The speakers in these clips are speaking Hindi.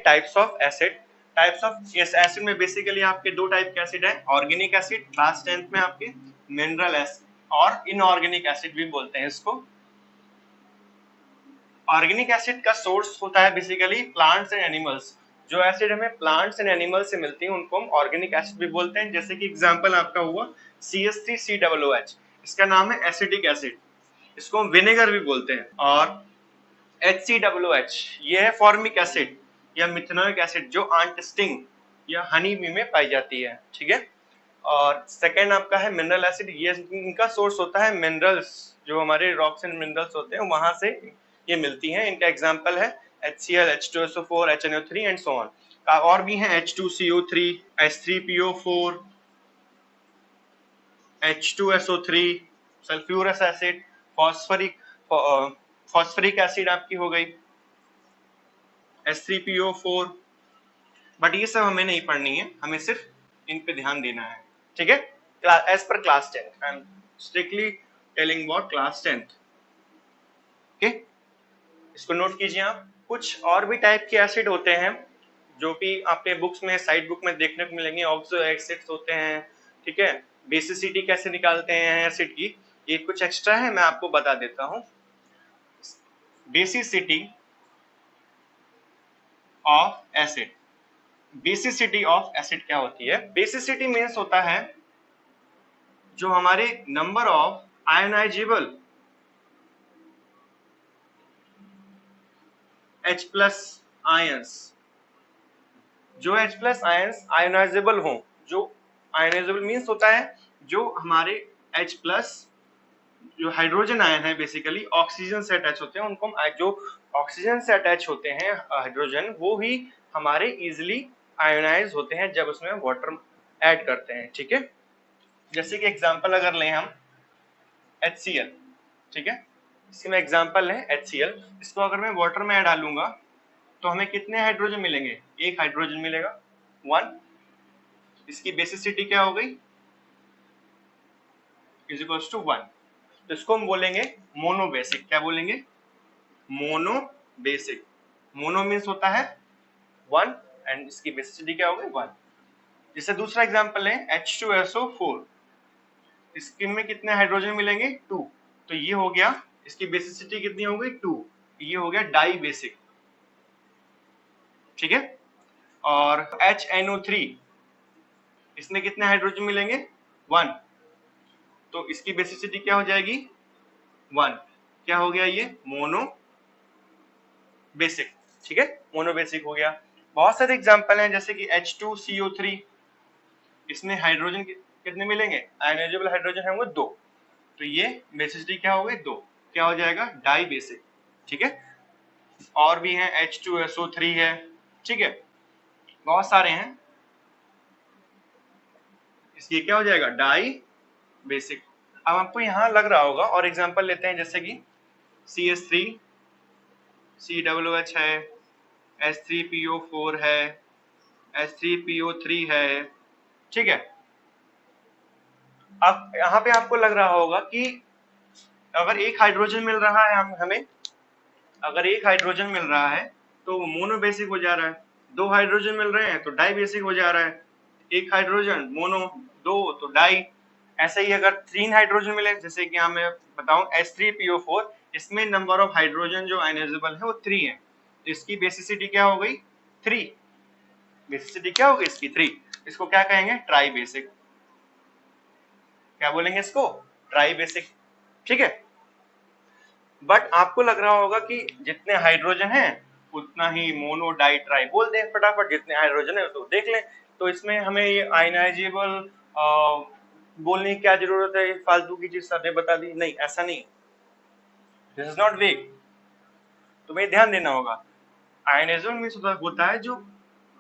Types of acid. Types of इस एसिड में बेसिकली आपके दो टाइप के एसिड है, ऑर्गेनिक एसिड क्लास 10th में आपके, मिनरल एसिड और इनऑर्गेनिक एसिड भी बोलते हैं इसको। ऑर्गेनिक एसिड का सोर्स होता है बेसिकली प्लांट्स एंड एनिमल्स। जो एसिड हमें प्लांट्स एंड एनिमल्स से मिलती है उनको हम ऑर्गेनिक एसिड भी बोलते हैं। जैसे कि एग्जांपल आपका हुआ CH3COOH, इसका नाम है एसिडिक एसिड, इसको हम विनेगर भी बोलते हैं। और HCOOH ये है फॉर्मिक एसिड या मिथेनोइक एसिड जो आंटस्टिंग या हनी बी में पाई जाती है, ठीक है। और सेकेंड आपका है मिनरल एसिड, ये इनका सोर्स होता है मिनरल्स, जो हमारे रॉक्स एंड मिनरल्स होते हैं वहां से ये मिलती हैं। इनका एग्जांपल है HCl, H2SO4, HNO3 and so on. और भी हैं H2CO3, H3PO4, H2SO3, sulphurous acid, phosphoric acid आपकी हो गई H3PO4। बट ये सब हमें नहीं पढ़नी है, हमें सिर्फ इन पे ध्यान देना है, ठीक है। As per class 10th, I am strictly telling about class 10th, okay. इसको नोट कीजिए आप। कुछ और भी टाइप के एसिड होते हैं जो भी आपके बुक्स में, साइड बुक में देखने को मिलेंगे। ऑक्सो एसिड्स होते हैं, ठीक है। बेसिसिटी कैसे निकालते हैं एसिड की, ये कुछ एक्स्ट्रा है, मैं आपको बता देता हूँ। Basicity of acid, basicity of acid क्या होती है? बेसिसिटी मीन्स होता है जो हमारे number of ionisable H plus ions, जो H प्लस आयंस आयोनाइजेबल हो, जो आयोनाइजेबल मीन्स होता है जो हमारे H प्लस जो हाइड्रोजन आयन है बेसिकली ऑक्सीजन से अटैच होते हैं, उनको हम जो ऑक्सीजन से अटैच होते हैं हाइड्रोजन, वो ही हमारे इजिली आयोनाइज होते हैं जब उसमें वाटर ऐड करते हैं, ठीक है। जैसे कि एग्जांपल अगर लें हम HCl, ठीक है, इसके में एग्जांपल है HCl। इसको अगर मैं वाटर में डालूंगा तो हमें कितने हाइड्रोजन मिलेंगे? एक हाइड्रोजन मिलेगा, 1। इसकी बेसिसिटी क्या हो गई? Is equals to 1। तो इसको हम बोलेंगे मोनोबेसिक। क्या बोलेंगे? मोनोबेसिक। मोनो मीन्स होता है 1 एंड इसकी बेसिसिटी क्या हो गई? 1। जैसे दूसरा एग्जांपल है H2SO4, इसके में कितने हाइड्रोजन मिलेंगे? 2। तो ये हो गया, इसकी बेसिसिटी कितनी हो गई? 2। ये हो गया डाई बेसिक, ठीक है। और HNO3, इसमें कितने हाइड्रोजन मिलेंगे? 1। तो इसकी बेसिसिटी क्या हो जाएगी? 1। क्या हो गया ये? मोनो बेसिक, ठीक है, मोनो बेसिक हो गया। बहुत सारे एग्जांपल हैं जैसे कि H2CO3, इसमें हाइड्रोजन कितने मिलेंगे? आयोनाइजेबल हाइड्रोजन है वो 2। तो ये बेसिसिटी क्या हो गई? 2। क्या हो जाएगा? डाई बेसिक, ठीक है। और भी हैं H2SO3 है, ठीक है, बहुत सारे हैं। इसलिए क्या हो जाएगा? Dibasic. अब आपको यहाँ लग रहा होगा, और एग्जांपल लेते हैं जैसे कि CH3 COOH है, H3PO4 है, H3PO3 है, ठीक है। अब यहाँ पे आपको लग रहा होगा कि अगर एक हाइड्रोजन मिल रहा है हमें, अगर एक हाइड्रोजन मिल रहा है तो मोनो बेसिक हो जा रहा है, 2 हाइड्रोजन मिल रहे हैं तो डाई बेसिक हो जा रहा है, एक हाइड्रोजन मोनो, 2 तो डाई। ऐसे ही अगर 3 हाइड्रोजन मिले, जैसे कि मैं बताऊं H3PO4, इसमें नंबर ऑफ हाइड्रोजन जो आयनाइजेबल है वो 3 है, तो इसकी बेसिसिटी क्या हो गई? 3। बेसिसिटी क्या हो गई इसकी? 3। इसको क्या कहेंगे? Try basic. क्या बोलेंगे इसको? ट्राई बेसिक, ठीक है। बट आपको लग रहा होगा कि जितने हाइड्रोजन हैं उतना ही मोनो डाई ट्राई बोल दें फटाफट, जितने हाइड्रोजन है तो देख लें। तो इसमें हमें ये आयनाइजेबल बोलने की क्या जरूरत है? फालतू की चीज सर ने बता दी, नहीं, ऐसा नहीं। दिस इज नॉट वेग, तुम्हें ध्यान देना होगा। आयनाइजेशन मींस होता है जो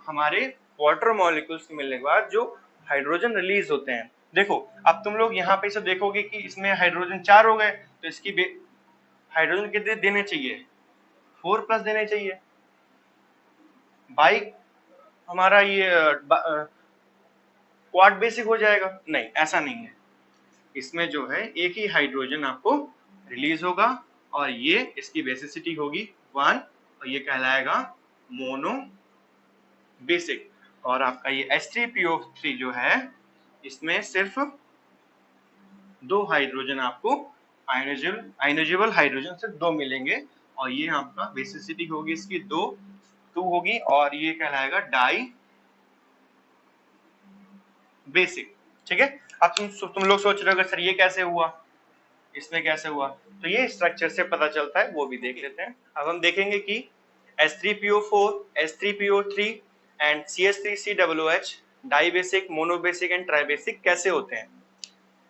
हमारे वाटर मॉलिक्यूल्स के मिलने के बाद जो हाइड्रोजन रिलीज होते हैं। देखो अब तुम लोग यहाँ पे से देखोगे कि इसमें हाइड्रोजन 4 हो गए, तो इसकी हाइड्रोजन कितने देने चाहिए? 4+ देने चाहिए। बाइक हमारा ये क्वाड बेसिक हो जाएगा? नहीं, ऐसा नहीं है। इसमें जो है एक ही हाइड्रोजन आपको रिलीज होगा और ये इसकी बेसिसिटी होगी 1 और ये कहलाएगा मोनो बेसिक। और आपका ये H3PO3 जो है इसमें सिर्फ 2 हाइड्रोजन आपको आयनाइजेबल हाइड्रोजन सिर्फ 2 मिलेंगे, और ये आपका बेसिसिटी होगी इसकी 2 होगी, और ये कहलाएगा डाई बेसिक। ठीक है। अब तुम लोग सोच रहे हो सर ये कैसे हुआ, इसमें कैसे हुआ, तो ये स्ट्रक्चर से पता चलता है, वो भी देख लेते हैं। अब हम देखेंगे कि H3PO4, H3PO3 and CH3COOH dibasic, monobasic and tribasic कैसे होते हैं।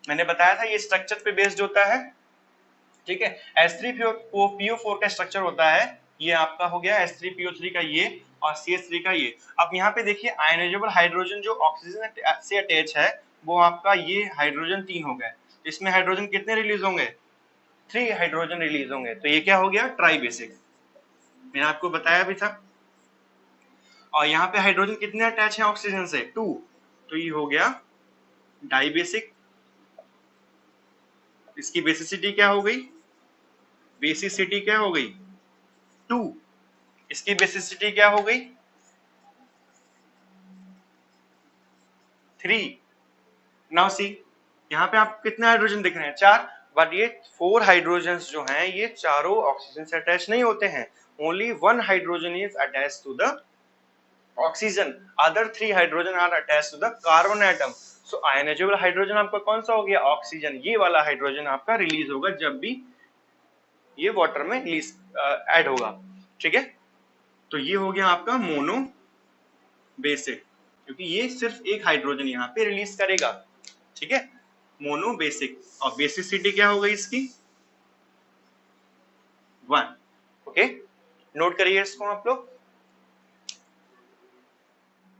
मैंने बताया था ये स्ट्रक्चर पे बेस्ड होता है। ठीक है। H3PO4 का स्ट्रक्चर होता है, ये आपका हो गया H3PO3 का ये, और CH3 का ये। अब यहाँ पे देखिए आयनाइजेबल हाइड्रोजन जो ऑक्सीजन से अटैच है वो आपका ये हाइड्रोजन 3 हो गए। इसमें हाइड्रोजन कितने रिलीज होंगे, 3 हाइड्रोजन रिलीज होंगे, तो ये क्या हो गया, ट्राइबेसिक। मैंने आपको बताया भी था। और यहाँ पे हाइड्रोजन कितने अटैच है ऑक्सीजन से, 2, तो ये हो गया डाइबेसिक। इसकी बेसिसिटी क्या हो गई, बेसिसिटी क्या हो गई 2, इसकी बेसिसिटी क्या हो गई 3। नाउ सी, यहाँ पे आप कितने हाइड्रोजन दिख रहे हैं, 4, बट ये 4 हाइड्रोजन जो हैं ये चारों ऑक्सीजन से अटैच नहीं होते हैं। Only 1 hydrogen is attach to the oxygen, other 3 hydrogen are attach to the carbon atom. So ionisable hydrogen आपका कौन सा हो गया, ऑक्सीजन। ये वाला हाइड्रोजन आपका रिलीज होगा जब भी ये वाटर में ऐड होगा। ठीक है। तो ये हो गया आपका मोनो बेसिक, क्योंकि ये सिर्फ एक हाइड्रोजन यहाँ पे रिलीज करेगा। ठीक है, मोनो बेसिक। और बेसिसिटी क्या हो गई इसकी 1। ओके, नोट करिए इसको आप लोग।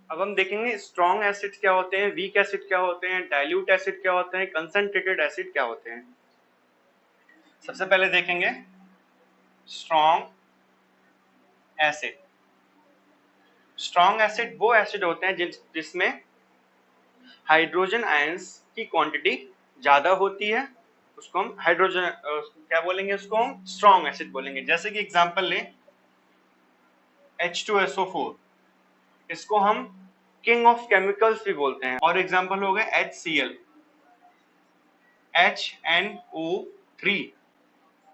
अब हम देखेंगे स्ट्रॉन्ग एसिड क्या होते हैं, वीक एसिड क्या होते हैं, डाइल्यूट एसिड क्या होते हैं, कंसंट्रेटेड एसिड क्या होते हैं। सबसे पहले देखेंगे स्ट्रॉन्ग एसिड। स्ट्रॉन्ग एसिड वो एसिड होते हैं जिसमें हाइड्रोजन आयंस की क्वांटिटी ज्यादा होती है, उसको हम हाइड्रोजन क्या बोलेंगे, उसको हम स्ट्रॉन्ग एसिड बोलेंगे। जैसे कि एग्जांपल लें H2SO4, इसको हम किंग ऑफ केमिकल्स भी बोलते हैं। और एग्जांपल हो गए HCl, HNO3,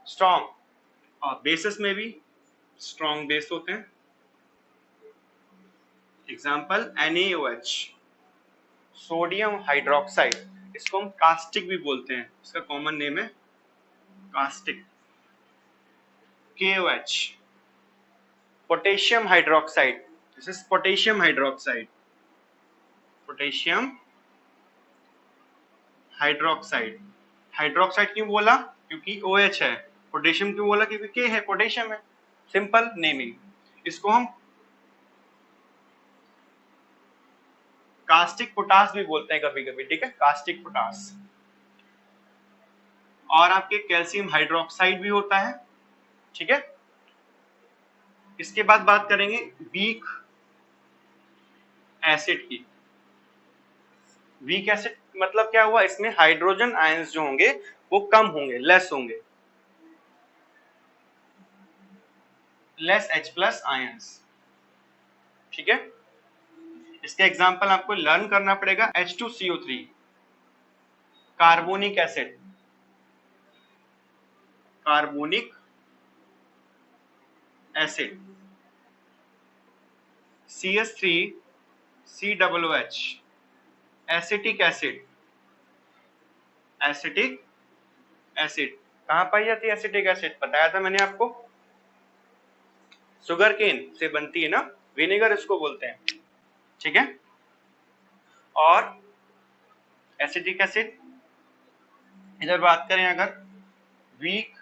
स्ट्रॉन्ग। और बेसिस में भी स्ट्रॉन्ग बेस होते हैं। एग्जांपल NaOH, सोडियम हाइड्रोक्साइड, इसको हम कास्टिक भी बोलते हैं, इसका कॉमन नेम है caustic. KOH, potassium hydroxide, this is potassium hydroxide, potassium hydroxide. Hydroxide क्यों बोला, क्योंकि OH है। पोटेशियम क्यों बोला, क्योंकि K है, पोटेशियम है, सिंपल नेमिंग। इसको हम कास्टिक पोटास भी बोलते हैं कभी कभी। ठीक है, कास्टिक पोटास। और आपके कैल्शियम हाइड्रोक्साइड भी होता है। ठीक है। इसके बाद बात करेंगे वीक एसिड की। वीक एसिड मतलब क्या हुआ, इसमें हाइड्रोजन आयंस जो होंगे वो कम होंगे, लेस होंगे, लेस H+ आयंस। ठीक है। इसके एग्जांपल आपको लर्न करना पड़ेगा H2CO3, carbonic acid, carbonic acid, CH3COOH, acetic acid, acetic acid. कहां पाई जाती है एसिटिक एसिड, बताया था मैंने आपको, शुगर केन से बनती है ना, विनेगर इसको बोलते हैं। ठीक है। और एसिटिक एसिड, इधर बात करें अगर वीक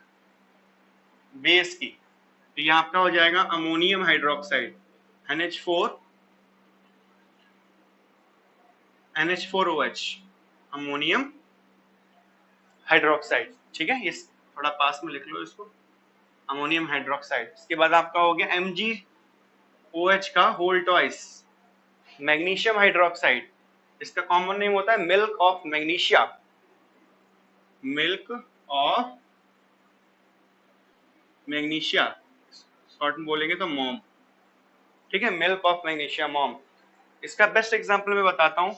बेस की, तो ये आपका हो जाएगा ammonium hydroxide, NH4OH, ammonium hydroxide. ठीक है, इस थोड़ा पास में लिख लो इसको, अमोनियम हाइड्रोक्साइड। इसके बाद आपका हो गया MgOH का होल ट्वाइस, मैग्नीशियम हाइड्रोक्साइड, इसका कॉमन नेम होता है milk of magnesia, milk of magnesia, short में बोलेंगे तो मॉम। ठीक है, मिल्क ऑफ मैग्नीशिया, मॉम। इसका बेस्ट एग्जांपल मैं बताता हूँ।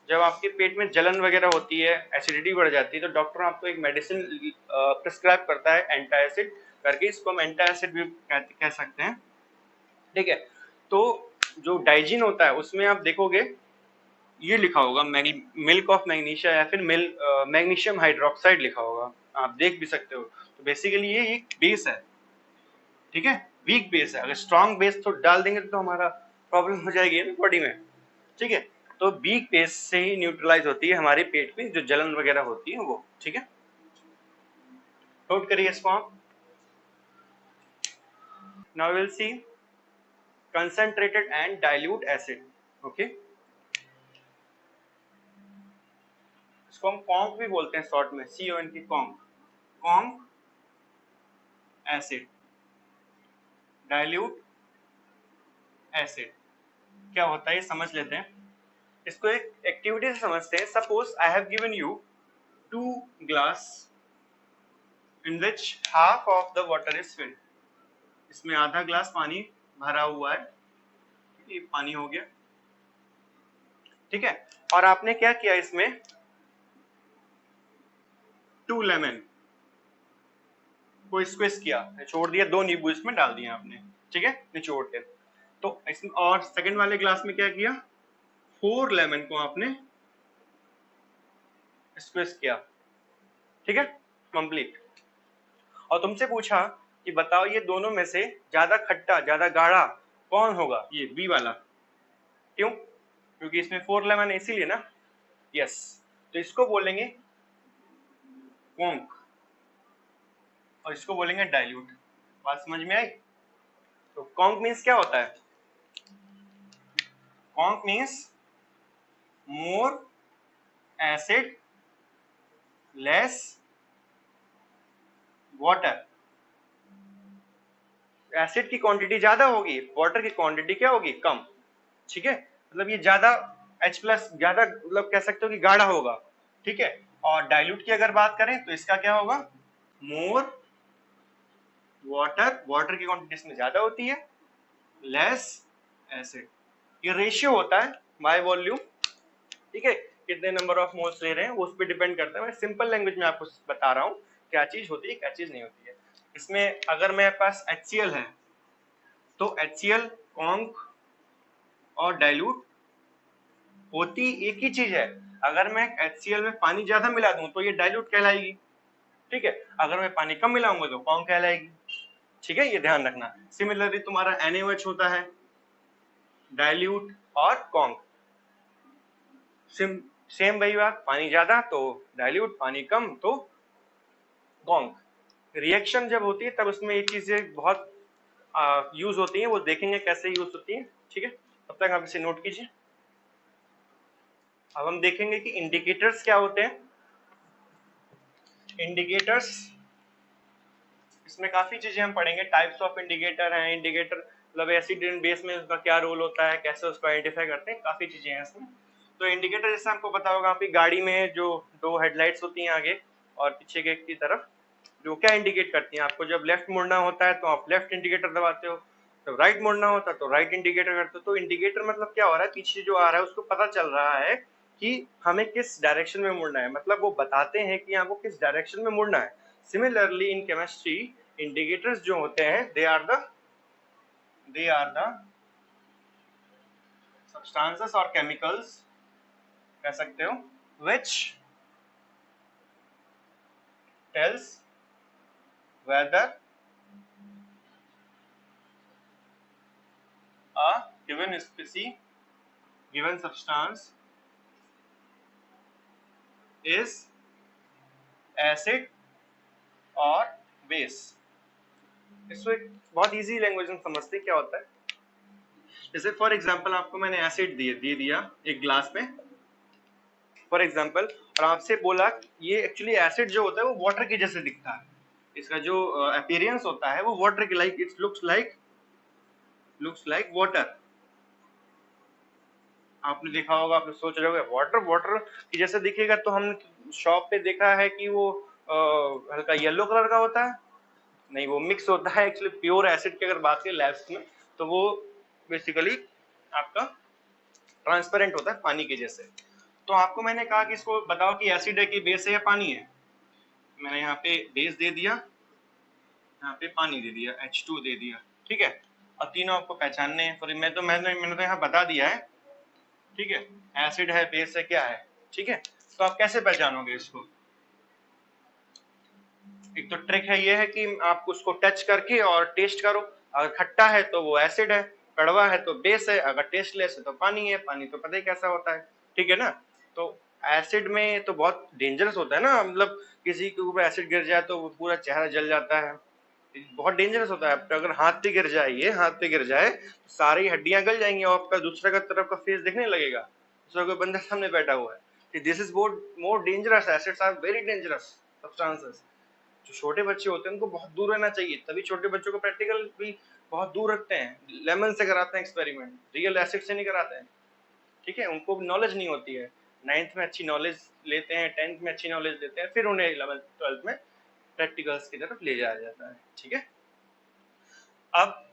जब आपके पेट में जलन वगैरह होती है, एसिडिटी बढ़ जाती है, तो डॉक्टर आपको एक मेडिसिन प्रिस्क्राइब करता है एंटासिड करके, इसको हम एंटासिड भी कह सकते हैं, ठीक है। तो जो डाइजीन होता है उसमें आप देखोगे ये लिखा होगा मिल्क ऑफ मैग्नीशिया या फिर मैग्नीशियम हाइड्रोक्साइड लिखा होगा, आप देख भी सकते हो। तो बेसिकली ये एक बेस है, ठीक है, वीक बेस है। अगर स्ट्रॉन्ग बेस तो डाल देंगे तो हमारा प्रॉब्लम हो जाएगी ना बॉडी में, ठीक है। तो वीक बेस से ही न्यूट्रलाइज होती है हमारे पेट में जो जलन वगैरह होती है वो, ठीक है। नोट करिए इसको आप। Now will see concentrated and dilute acid, okay. इसको हम कॉन्क भी बोलते हैं शॉर्ट में, CONK, conc, conc acid, dilute acid क्या होता है ये समझ लेते हैं। इसको एक एक्टिविटी से समझते हैं। Suppose I have given you 2 glass in which half of the water is filled, इसमें आधा ग्लास पानी भरा हुआ है, ये पानी हो गया, ठीक है। और आपने क्या किया, इसमें 2 लेमन को स्क्वीज किया, छोड़ दिया, 2 नींबू इसमें डाल दिए आपने, ठीक है, निचोड़ के। तो इसमें और सेकंड वाले ग्लास में क्या किया, 4 लेमन को आपने स्क्वीज किया, ठीक है, कंप्लीट। और तुमसे पूछा कि बताओ ये दोनों में से ज्यादा खट्टा ज्यादा गाढ़ा कौन होगा, ये बी वाला, क्यों, क्योंकि इसमें 4 लेमन है इसीलिए ना, यस। तो इसको बोलेंगे कॉन्क और इसको बोलेंगे डाइल्यूट। बात समझ में आई। तो कॉन्क मीन्स क्या होता है, conc means more acid less water, acid की क्वांटिटी ज्यादा होगी, वाटर की क्वांटिटी क्या होगी, कम, ठीक है। मतलब ये ज्यादा H+ ज्यादा, मतलब कह सकते हो कि गाढ़ा होगा, ठीक है। और डाइल्यूट की अगर बात करें तो इसका क्या होगा, मोर वाटर की क्वांटिटी इसमें ज्यादा होती है, लेस एसिड। ये रेशियो होता है बाय वॉल्यूम, ठीक है, कितने नंबर ऑफ मोल्स ले रहे हैं उस पर डिपेंड करता है। मैं सिंपल लैंग्वेज में आपको बता रहा हूँ क्या चीज होती है क्या चीज नहीं होती है। इसमें अगर मेरे पास HCl है तो HCl कॉन्क और डाइल्यूट होती एक ही चीज है। अगर मैं HCl में पानी ज्यादा मिला दूं तो ये डाइल्यूट कहलाएगी, ठीक है। अगर मैं पानी कम मिलाऊंगा तो कॉन्क कहलाएगी, ठीक है, ये ध्यान रखना। सिमिलरली तुम्हारा NaOH होता है डाइल्यूट और कॉन्क, सेम वही बात, पानी ज्यादा तो डाइल्यूट, पानी कम तो कॉन्क। रिएक्शन जब होती है तब उसमें ये चीजें बहुत यूज होती हैं, वो देखेंगे कैसे यूज होती है, ठीक है। तब तक आप इसे नोट कीजिए। अब हम देखेंगे कि इंडिकेटर्स क्या होते हैं। इंडिकेटर्स, इसमें काफी चीजें हम पढ़ेंगे, टाइप्स ऑफ इंडिकेटर हैं, इंडिकेटर मतलब एसिड एंड बेस में उसका क्या रोल होता है, कैसे उसको आइडेंटिफाई करते हैं, काफी चीजें हैं इसमें। तो इंडिकेटर जैसे आपको पता होगा, आपकी गाड़ी में जो 2 हेडलाइट्स होती हैं आगे और पीछे के की तरफ, जो क्या इंडिकेट करती हैं, आपको जब लेफ्ट मुड़ना होता है तो आप लेफ्ट इंडिकेटर दबाते हो, जब राइट मुड़ना होता है तो राइट इंडिकेटर करते हो। तो इंडिकेटर मतलब क्या हो रहा है, पीछे जो आ रहा है उसको पता चल रहा है कि हमें किस डायरेक्शन में मुड़ना है, मतलब वो बताते हैं कि आपको किस डायरेक्शन में मुड़ना है। सिमिलरली इन केमिस्ट्री इंडिकेटर्स जो होते हैं दे आर द सब्सटेंसेस और केमिकल्स कह सकते हो which tells whether a given species, given substance is acid or base। इसको एक बहुत इजी लैंग्वेज में समझते क्या होता है। जैसे फॉर एग्जांपल आपको मैंने एसिड दे दिया एक ग्लास में फॉर एग्जांपल, और आपसे बोला ये एक्चुअली एसिड जो होता है वो वाटर के जैसे दिखता है, इसका जो अपीयरेंस होता है वो वाटर के like, it looks like water. आपने देखा होगा, आपने सोच रहे होगा वाटर की जैसे दिखेगा, तो हमने शॉप पे देखा है कि वो हल्का येलो कलर का होता है, नहीं वो मिक्स होता है एक्चुअली प्योर एसिड की अगर बात करें लैब्स में, तो वो बेसिकली आपका ट्रांसपेरेंट होता है पानी के जैसे। तो आपको मैंने कहा कि इसको बताओ कि एसिड है कि बेस है या पानी है। मैंने यहाँ पे बेस दे दिया, यहाँ पे पानी दे दिया, H2 दे दिया, ठीक है। अब तीनों आपको पहचानने हैं, फिर मैंने तो यहाँ बता दिया है, ठीक है, एसिड है, बेस है, क्या है, ठीक है। तो आप कैसे पहचानोगे इसको? एक तो ट्रिक है, ये है कि आप उसको टच करके और टेस्ट करो। अगर खट्टा है तो वो एसिड है, कड़वा है तो बेस है, अगर टेस्टलेस है तो पानी है। पानी तो पता ही कैसा होता है, ठीक है ना। तो एसिड में तो बहुत डेंजरस होता है ना, मतलब किसी के ऊपर एसिड गिर जाए तो वो पूरा चेहरा जल जाता है, बहुत डेंजरस होता है। अगर हाथ पे गिर जाए, ये हाथ पे गिर जाए तो सारी हड्डियां गल जाएंगी और आपका दूसरे का तरफ का फेस दिखने लगेगा, दूसरा कोई बंदा सामने बैठा हुआ है। This is more dangerous, acids are very dangerous substances. जो छोटे बच्चे होते हैं उनको बहुत दूर रहना चाहिए, तभी छोटे बच्चों को प्रैक्टिकल भी बहुत दूर रखते हैं, लेमन से कराते हैं एक्सपेरिमेंट, रियल एसिड से नहीं कराते हैं, ठीक है। उनको नॉलेज नहीं होती है, 9th में अच्छी नॉलेज लेते हैं, 10th में अच्छी नॉलेज लेते हैं, फिर उन्हें 11th 12th में प्रैक्टिकल्स की तरफ ले जाया जाता है, ठीक है। अब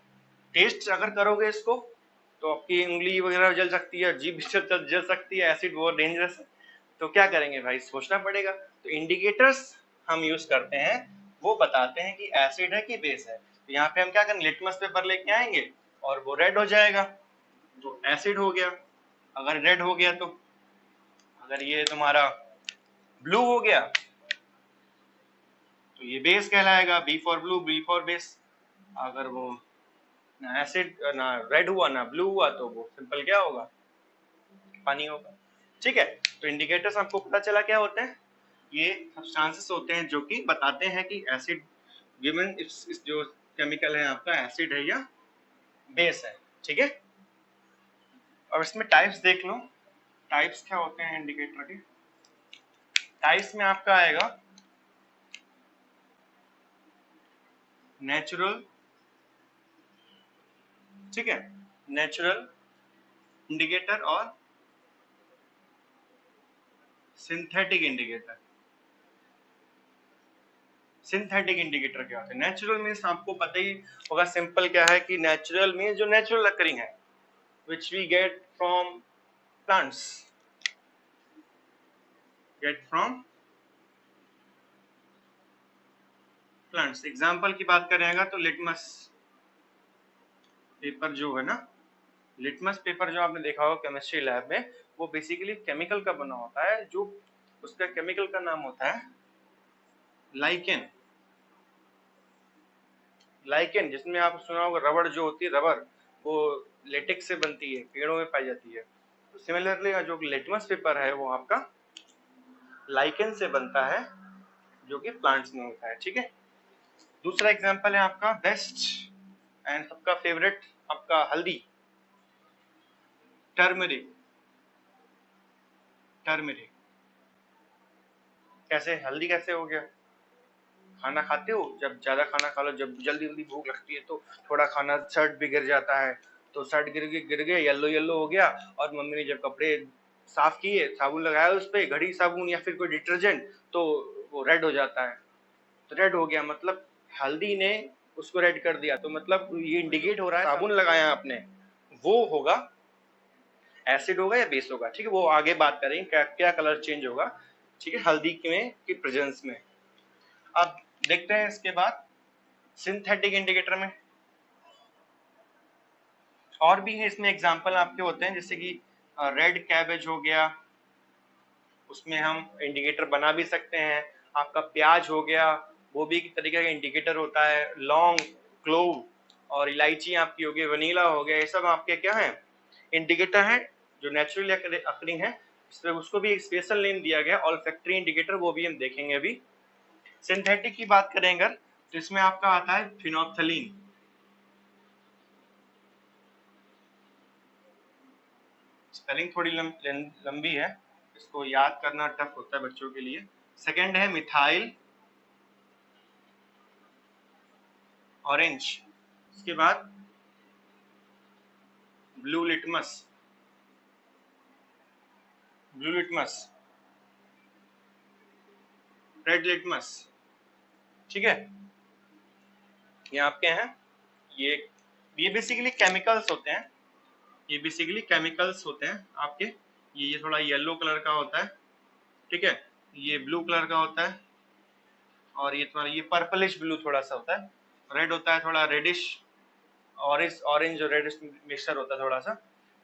टेस्ट अगर करोगे इसको तो आपकी उंगली वगैरह जल सकती है, जीभ जल सकती है, एसिड बहुत डेंजरस है। तो क्या करेंगे भाई, सोचना पड़ेगा। तो इंडिकेटर्स हम यूज करते हैं, वो बताते हैं कि एसिड है कि बेस है। तो यहाँ पे हम क्या करेंगे, लिटमस पेपर लेके आएंगे और वो रेड हो जाएगा तो एसिड हो गया। अगर रेड हो गया तो, अगर ये तुम्हारा ब्लू हो गया तो ये बेस कहलाएगा, B for blue, B for base. अगर वो ना एसिड ना रेड हुआ ना ब्लू हुआ तो वो सिंपल क्या होगा, पानी होगा, ठीक है। तो इंडिकेटर्स आपको पता चला क्या होते हैं, ये सब्सटेंसेस होते हैं जो कि बताते हैं कि एसिड गिवन इस जो केमिकल है आपका एसिड है या बेस है, ठीक है। और इसमें टाइप्स देख लो, टाइप्स क्या होते हैं इंडिकेटर के। टाइप्स में आपका आएगा नेचुरल, ठीक है, नेचुरल इंडिकेटर और सिंथेटिक इंडिकेटर। सिंथेटिक इंडिकेटर क्या होता है? नेचुरल मीन्स आपको पता ही होगा, सिंपल क्या है कि नेचुरल मीन्स जो नेचुरल अकरिंग है, which we get from plants, get from plants। Example की बात करेगा तो लिटमस पेपर जो है ना, लिटमस पेपर जो आपने देखा होगा केमिस्ट्री लैब में, वो बेसिकली केमिकल का बना होता है, जो उसका केमिकल का नाम होता है लाइकेन। लाइकेन, जिसमें आप सुना होगा रबड़ जो होती है, रबर वो लेटेक्स से बनती है, पेड़ों में पाई जाती है। तो सिमिलरली जो लिटमस पेपर है वो आपका लाइकेन से बनता है, जो कि प्लांट्स में होता है, ठीक है। दूसरा एग्जांपल है आपका बेस्ट एंड सबका फेवरेट, आपका हल्दी, टर्मरिक। टर्मरिक कैसे, हल्दी कैसे हो गया? खाना खाते हो, जब ज्यादा खाना खा लो, जब जल्दी जल्दी भूख लगती है तो थोड़ा खाना शर्ट भी गिर जाता है, तो शर्ट गिर गया, येलो येलो हो गया, और मम्मी ने जब कपड़े साफ किए, साबुन लगाया उस पर, घड़ी साबुन या फिर कोई डिटर्जेंट, तो वो रेड हो जाता है। तो रेड हो गया मतलब हल्दी ने उसको रेड कर दिया, तो मतलब ये इंडिकेट हो रहा है साबुन लगाया आपने, वो होगा एसिड होगा या बेस होगा, ठीक है। वो आगे बात करेंगे क्या क्या कलर चेंज होगा, ठीक है, हल्दी में की प्रेजेंस में। अब देखते हैं इसके बाद सिंथेटिक इंडिकेटर में और भी है, इसमें एग्जांपल आपके होते हैं, जैसे कि रेड कैबेज हो गया, उसमें हम इंडिकेटर बना भी सकते हैं। आपका प्याज हो गया, वो भी एक तरीके का इंडिकेटर होता है। लौंग, क्लोव और इलायची आपकी हो गई, वनीला हो गया, ये सब आपके क्या है, इंडिकेटर है जो नेचुरली अकरिंग है। उसको भी एक स्पेशल नेम दिया गया ऑल्फैक्टरी इंडिकेटर, वो भी हम देखेंगे अभी। सिंथेटिक की बात करें अगर, तो इसमें आपका आता है फिनोल्फ्थलीन। स्पेलिंग थोड़ी लंबी है, इसको याद करना टफ होता है बच्चों के लिए। सेकंड है मिथाइल ऑरेंज, इसके बाद blue litmus, blue litmus, red litmus, ठीक है। ये आपके हैं, ये बेसिकली केमिकल्स होते हैं, ये बेसिकली केमिकल्स होते हैं आपके। ये थोड़ा येलो कलर का होता है, ठीक है, ये ब्लू कलर का होता है, और ये थोड़ा ये पर्पलिश ब्लू थोड़ा सा होता है, रेड होता है थोड़ा रेडिश, ऑरेंज ऑरेंज और रेडिश मिक्सचर होता है थोड़ा सा।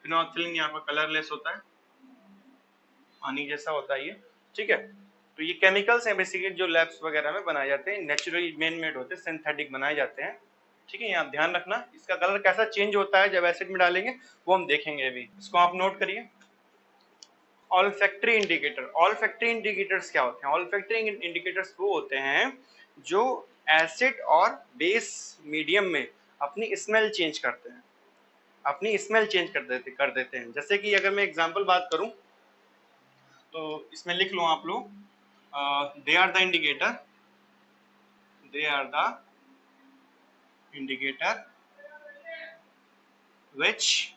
फिनोल्फ्थालीन यहाँ पर कलरलेस होता है, पानी जैसा होता है ये, ठीक है। तो ये केमिकल्स हैं बेसिकली जो लैब्स वगैरह में बनाए जाते हैं, नेचुरली मैन मेड होते हैं, सिंथेटिक बनाए जाते हैं, ठीक है। यहाँ ध्यान रखना इसका कलर कैसा चेंज होता है जब एसिड में डालेंगे, वो हम देखेंगे अभी, इसको आप नोट करिए। ऑल्फैक्टरी इंडिकेटर, ऑल्फैक्टरी इंडिकेटर्स क्या होते हैं? ऑल्फैक्टरी इंडिकेटर्स वो होते हैं जो एसिड और बेस मीडियम में अपनी स्मेल चेंज करते हैं, अपनी स्मेल चेंज कर देते हैं। जैसे कि अगर मैं एग्जांपल बात करूं तो इसमें लिख लो आप लोग, they are the indicator, they are the indicator which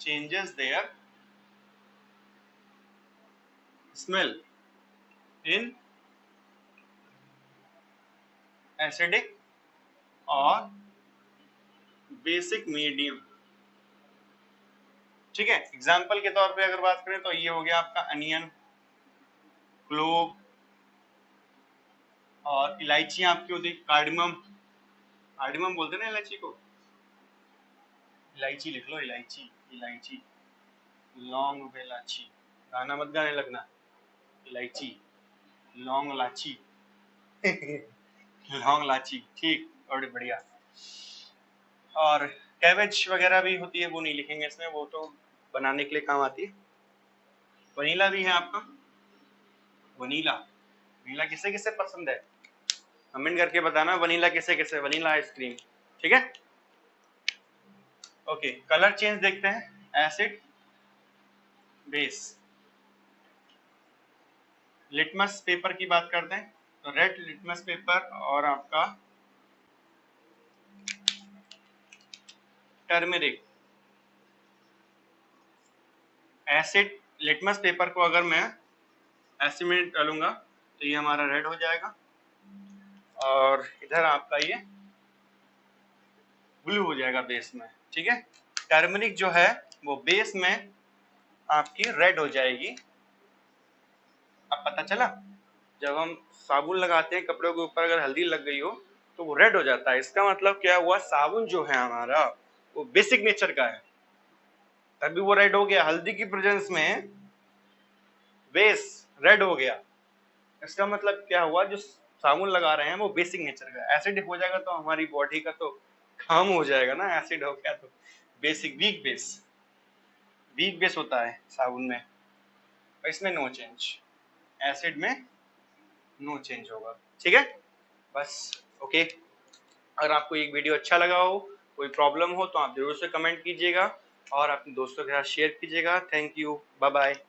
changes their smell in acidic और बेसिक मीडियम, ठीक है। एग्जाम्पल के तौर पे अगर बात करें तो ये हो गया आपका अनियन, क्लोव, और इलायची आपकी होती है कार्डिमम, कार्डिमम बोलते हैं ना इलायची को, इलायची लिख लो, इलायची, इलायची, लौंग इलायची, गाना मत गाने लगना, इलायची, लौंग इलायची लौंग इलायची, ठीक, और बढ़िया। और कैबेज वगैरह भी होती है, वो नहीं लिखेंगे इसमें, वो तो बनाने के लिए काम आती है। वनीला भी है आपका, वनीला, वनीला किसे किसे पसंद है कमेंट करके बताना, वनीला किसे किसे, वनीला आइसक्रीम, ठीक है। ओके, कलर चेंज देखते हैं, एसिड बेस। लिटमस पेपर की बात करते हैं तो रेड लिटमस पेपर और आपका टर्मरिक, एसिड लिटमस पेपर को अगर मैं एसिड में डालूंगा तो ये हमारा रेड हो जाएगा, और इधर आपका ये ब्लू हो जाएगा बेस में, ठीक है। टर्मरिक जो है वो बेस में आपकी रेड हो जाएगी। अब पता चला, जब हम साबुन लगाते हैं कपड़ों के ऊपर, अगर हल्दी लग गई हो तो वो रेड हो जाता है, इसका मतलब क्या हुआ, साबुन जो है हमारा वो बेसिक नेचर का है, तभी वो रेड हो गया। हल्दी की प्रेजेंस में बेस रेड हो गया, इसका मतलब क्या हुआ, जो साबुन लगा रहे हैं वो बेसिक नेचर का। एसिड हो जाएगा तो हमारी बॉडी का तो काम हो जाएगा ना, एसिड हो गया तो बेसिक, वीक बेस होता है साबुन में, इसमें नो चेंज, एसिड में नो चेंज होगा, ठीक है। बस ओके, अगर आपको एक वीडियो अच्छा लगा हो, कोई प्रॉब्लम हो तो आप जरूर से कमेंट कीजिएगा और अपने दोस्तों के साथ शेयर कीजिएगा। Thank you, bye bye.